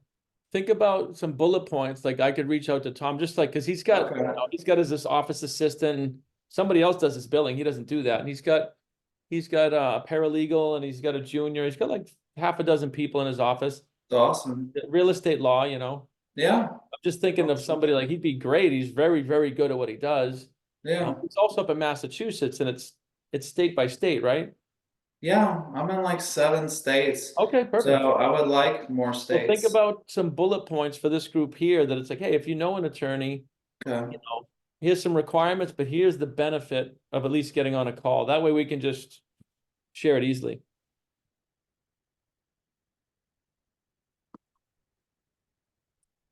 S1: Think about some bullet points. Like I could reach out to Tom, just like, cause he's got,
S2: Okay.
S1: he's got his this office assistant and somebody else does his billing. He doesn't do that. And he's got a paralegal and he's got a junior. He's got like half a dozen people in his office.
S2: It's awesome.
S1: Real estate law, you know.
S2: Yeah,
S1: I'm just thinking of somebody like he'd be great. He's very, very good at what he does.
S2: yeah,
S1: He's also up in Massachusetts and it's state by state, right?
S2: yeah. I'm in like 7 states.
S1: Okay, perfect.
S2: So I would like more
S1: So think
S2: states.
S1: about some bullet points for this group here that it's like, hey, if you know an attorney,
S2: Okay.
S1: you know, here's some requirements, but here's the benefit of at least getting on a call. That way we can just share it easily.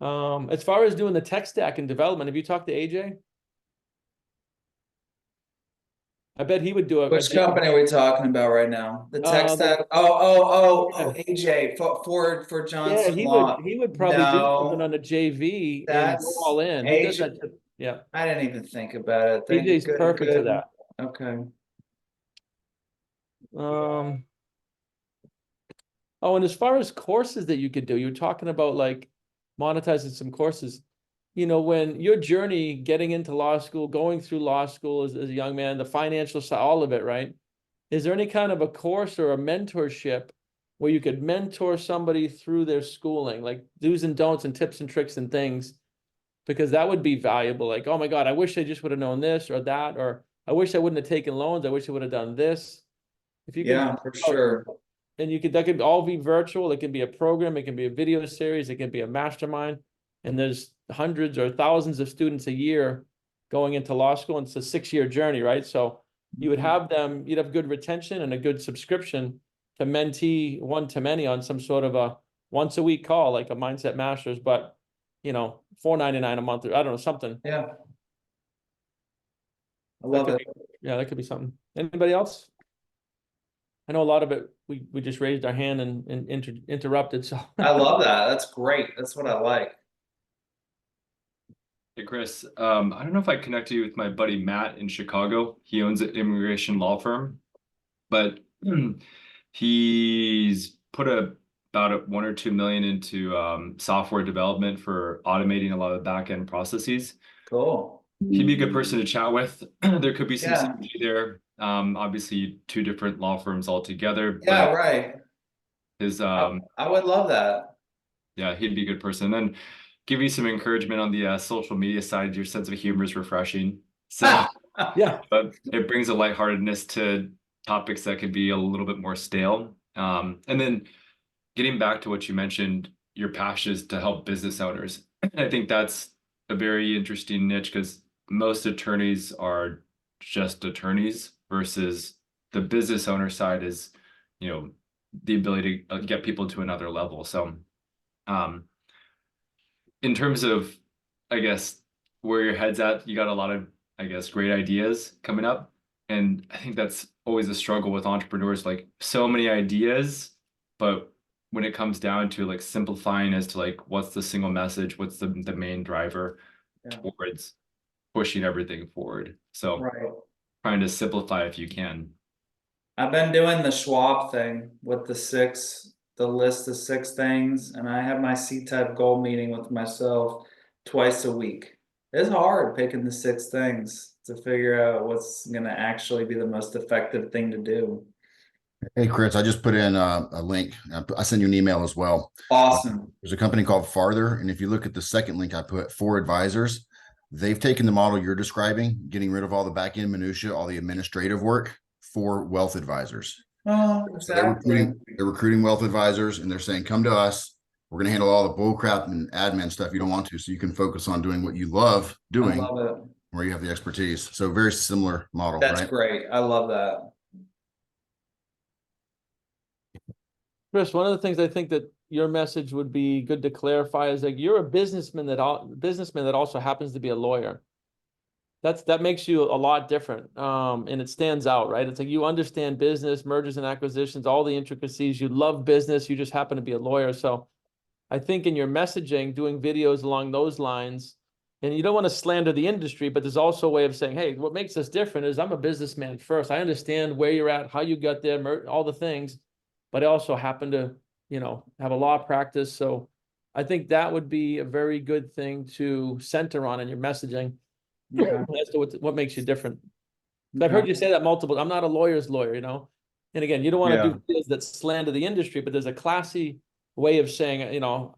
S1: As far as doing the tech stack and development, have you talked to AJ? I bet he would do it.
S2: Which company are we talking about right now? The tech stack?
S1: Yeah.
S2: AJ for
S1: Yeah,
S2: Johnson
S1: he
S2: Law.
S1: would probably do something
S2: No,
S1: on a JV and go
S2: that's
S1: all in. He does
S2: AJ.
S1: that. Yeah,
S2: I didn't even think about it.
S1: AJ's perfect for
S2: Good.
S1: that.
S2: Okay.
S1: Oh, and as far as courses that you could do, you were talking about like monetizing some courses. You know, when your journey getting into law school, going through law school as a young man, the financial side, all of it, right? Is there any kind of a course or a mentorship where you could mentor somebody through their schooling, like do's and don'ts and tips and tricks and things? Because that would be valuable. Like, oh my God, I wish I just would have known this or that, or I wish I wouldn't have taken loans. I wish I would have done this. If you can,
S2: Yeah, for sure.
S1: and that could all be virtual. It can be a program, it can be a video series, it can be a mastermind. And there's hundreds or thousands of students a year going into law school, and it's a 6-year journey, right? So you would have them, you'd have good retention and a good subscription to mentee one to many on some sort of a once a week call, like a Mindset Masters, but you know, $4.99 a month, or I don't know, something.
S2: Yeah. I love it.
S1: Yeah, that could be something. Anybody else? I know a lot of it, we just raised our hand and interrupted, so.
S2: I love that. That's great. That's what I like.
S7: Hey, Chris, I don't know if I connected you with my buddy Matt in Chicago. He owns an immigration law firm, but he's put about 1 or 2 million into software development for automating a lot of the back-end processes.
S2: Cool.
S7: He'd be a good person to chat with. There could be some
S2: Yeah.
S7: synergy there. Obviously 2 different law firms altogether.
S2: Yeah,
S7: but
S2: right.
S7: His
S2: I would love that.
S7: yeah, he'd be a good person. And then give you some encouragement on the social media side. Your sense of humor is refreshing. So
S1: Yeah.
S7: but it brings a lightheartedness to topics that could be a little bit more stale. And then getting back to what you mentioned, your passion is to help business owners. I think that's a very interesting niche because most attorneys are just attorneys versus the business owner side is, you know, the ability to get people to another level. So in terms of, I guess, where your head's at, you got a lot of, I guess, great ideas coming up. And I think that's always a struggle with entrepreneurs, like so many ideas, but when it comes down to like simplifying as to like, what's the single message, what's the main driver towards pushing everything forward. So
S2: Right.
S7: trying to simplify if you can.
S2: I've been doing the Schwab thing with the list of 6 things, and I have my C-type goal meeting with myself twice a week. It's hard picking the 6 things to figure out what's gonna actually be the most effective thing to do.
S4: Hey, Chris, I just put in a link. I sent you an email as well.
S2: Awesome.
S4: There's a company called Farther. And if you look at the second link I put, 4 advisors, they've taken the model you're describing, getting rid of all the back end minutia, all the administrative work for wealth advisors.
S2: Oh,
S4: So they're recruiting wealth advisors, and they're saying, come to us. We're going to handle all the bull crap and admin stuff you don't want to, so you can focus on doing what you love doing,
S2: I love it.
S4: where you have the expertise. So very similar model,
S2: That's
S4: right?
S2: great. I love that.
S1: Chris, one of the things I think that your message would be good to clarify is like you're a businessman that also happens to be a lawyer. That makes you a lot different. And it stands out, right? It's like you understand business, mergers and acquisitions, all the intricacies. You love business, you just happen to be a lawyer. So I think in your messaging, doing videos along those lines, and you don't want to slander the industry, but there's also a way of saying, hey, what makes us different is I'm a businessman first. I understand where you're at, how you got there, all the things, but I also happen to, have a law practice. So I think that would be a very good thing to center on in your messaging as to what makes you different. I've heard you say that multiple. I'm not a lawyer's lawyer, and again, you don't want to do videos that slander the industry, but there's a classy way of saying,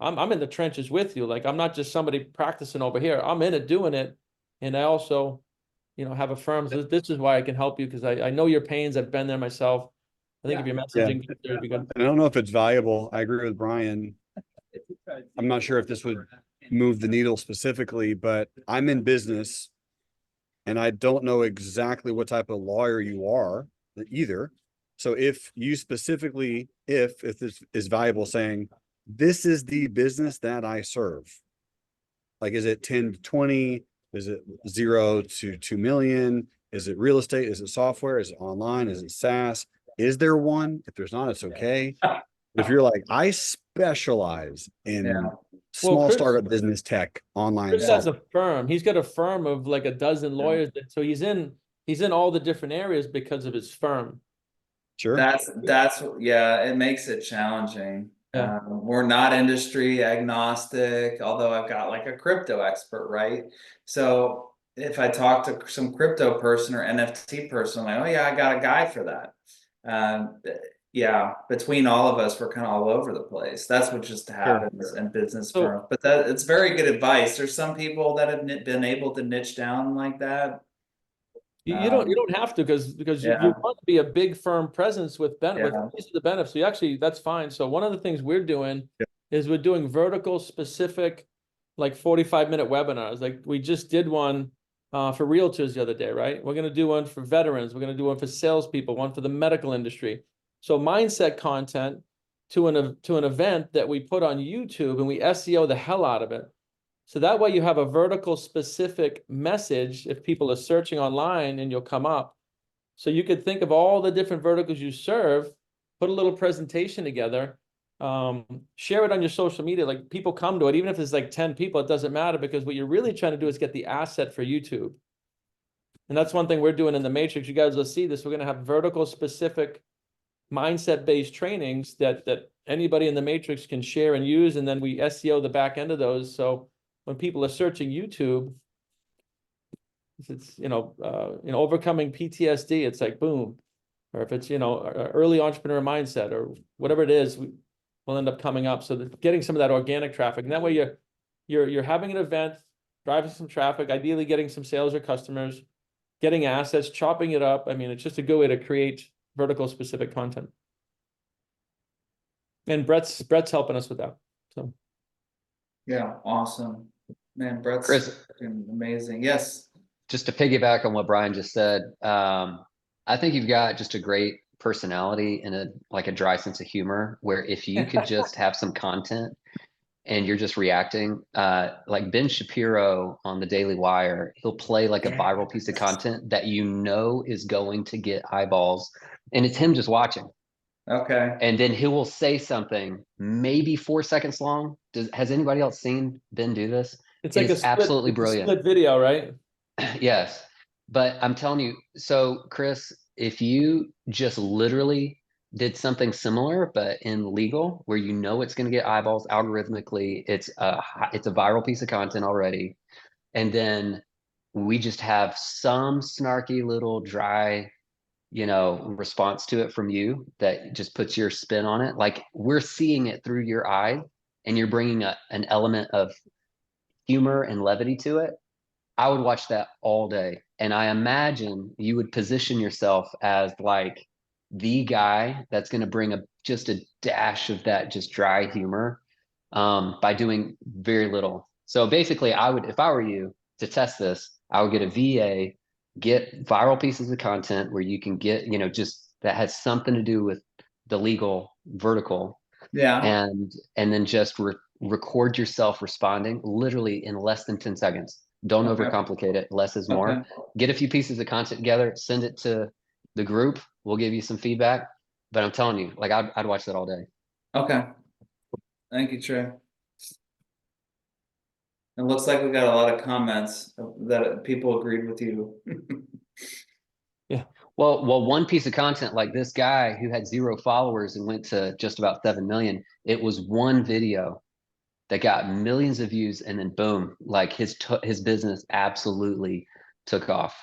S1: I'm in the trenches with you. Like, I'm not just somebody practicing over here. I'm in it, doing it. And I also, have a firm. So this is why I can help you, because I know your pains. I've been there myself. I think if your messaging would be good.
S5: And I don't know if it's valuable. I agree with Brian. I'm not sure if this would move the needle specifically, but I'm in business and I don't know exactly what type of lawyer you are either. So if you specifically, if this is valuable, saying, this is the business that I serve, like, is it 10 to 20? Is it 0 to 2 million? Is it real estate? Is it software? Is it online? Is it SaaS? Is there one? If there's not, it's okay. If you're like, I specialize in small startup business tech, online.
S1: Chris has a firm. He's got a firm of like a dozen lawyers. So he's in all the different areas because of his firm.
S5: Sure.
S2: That's it makes it challenging.
S1: Yeah.
S2: We're not industry agnostic, although I've got like a crypto expert, right? So if I talk to some crypto person or NFT person, I'm like, oh yeah, I got a guy for that. Between all of us, we're kind of all over the place. That's what just happens in business firms. But it's very good advice. There's some people that have been able to niche down like that.
S1: You don't have to, because you want to be a big firm presence with these are the benefits. So that's fine. So one of the things we're doing is we're doing vertical specific, like 45-minute webinars. Like we just did one for realtors the other day, right? We're going to do one for veterans. We're going to do one for salespeople, one for the medical industry. So mindset content to an event that we put on YouTube, and we SEO the hell out of it. So that way you have a vertical specific message if people are searching online, and you'll come up. So you could think of all the different verticals you serve, put a little presentation together, share it on your social media. Like, people come to it, even if it's like 10 people, it doesn't matter, because what you're really trying to do is get the asset for YouTube. And that's one thing we're doing in the Matrix. You guys will see this. We're going to have vertical specific mindset-based trainings that anybody in the Matrix can share and use. And then we SEO the back end of those. So when people are searching YouTube, it's, overcoming PTSD, it's like, boom. Or if it's, early entrepreneur mindset or whatever it is, we'll end up coming up. So getting some of that organic traffic. And that way you're having an event, driving some traffic, ideally getting some sales or customers, getting assets, chopping it up. I mean, it's just a good way to create vertical specific content. And Brett's helping us with that. So
S2: yeah, awesome. Man, Brett's
S6: Chris,
S2: amazing. Yes.
S6: Just to piggyback on what Brian just said, I think you've got just a great personality and a dry sense of humor, where if you could just have some content and you're just reacting, like Ben Shapiro on the Daily Wire, he'll play like a viral piece of content that is going to get eyeballs, and it's him just watching.
S2: Okay.
S6: And then he will say something maybe 4 seconds long. Has anybody else seen Ben do this?
S1: It's like
S6: absolutely brilliant.
S1: Split video, right?
S6: Yes. But I'm telling you, so Chris, if you just literally did something similar, but in legal, where it's going to get eyeballs algorithmically, it's a viral piece of content already. And then we just have some snarky little dry, response to it from you that just puts your spin on it. Like, we're seeing it through your eye, and you're bringing an element of humor and levity to it. I would watch that all day. And I imagine you would position yourself as like the guy that's going to bring just a dash of that just dry humor by doing very little. So basically, if I were you to test this, I would get a VA, get viral pieces of content where you can get, just that has something to do with the legal vertical,
S2: Yeah,
S6: and then just record yourself responding literally in less than 10 seconds. Don't
S2: Okay.
S6: overcomplicate it. Less is more.
S2: okay,
S6: Get a few pieces of content together, send it to the group. We'll give you some feedback. But I'm telling you, like I'd watch that all day.
S2: okay. Thank you, Trey. It looks like we got a lot of comments that people agreed with you.
S6: Well, one piece of content like this guy who had 0 followers and went to just about 7 million. It was one video that got millions of views, and then boom, like his business absolutely took off.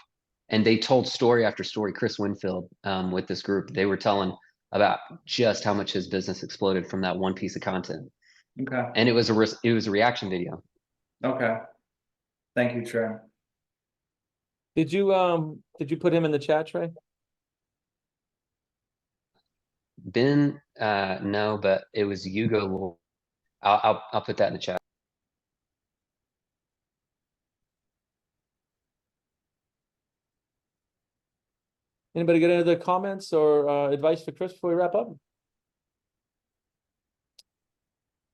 S6: And they told story after story. Chris Winfield, with this group, they were telling about just how much his business exploded from that one piece of content.
S2: Okay,
S6: And it was a reaction video.
S2: okay. Thank you, Trey.
S1: Did you put him in the chat, Trey?
S6: Ben, no, but it was Hugo. I'll put that in the chat.
S1: Anybody got any other comments or advice for Chris before we wrap up?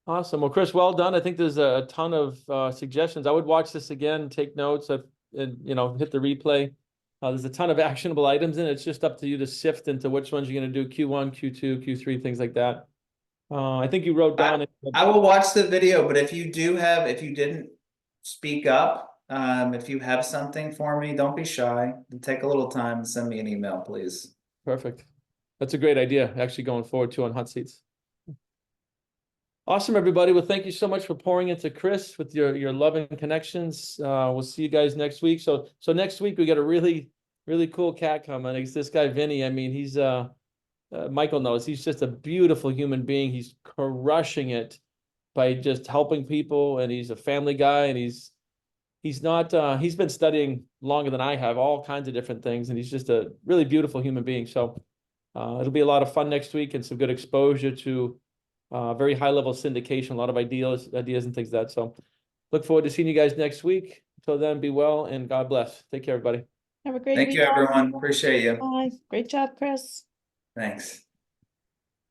S1: Awesome. Well, Chris, well done. I think there's a ton of suggestions. I would watch this again, take notes, and hit the replay. There's a ton of actionable items in it. It's just up to you to sift into which ones you're going to do, Q1, Q2, Q3, things like that. I think you wrote down.
S2: I will watch the video, but if you didn't speak up, if you have something for me, don't be shy. Take a little time and send me an email, please.
S1: Perfect. That's a great idea, actually, going forward too on hot seats. Awesome, everybody. Well, thank you so much for pouring into Chris with your loving connections. We'll see you guys next week. So next week we got a really, really cool cat coming. It's this guy, Vinny. I mean, he's Michael knows he's just a beautiful human being. He's crushing it by just helping people, and he's a family guy, and he's been studying longer than I have, all kinds of different things, and he's just a really beautiful human being. So it'll be a lot of fun next week and some good exposure to very high level syndication, a lot of ideas and things like that. So look forward to seeing you guys next week. Until then, be well and God bless. Take care, everybody.
S8: Have a great
S2: Thank you,
S8: weekend.
S2: everyone. Appreciate you.
S8: Bye. Great job, Chris.
S2: Thanks.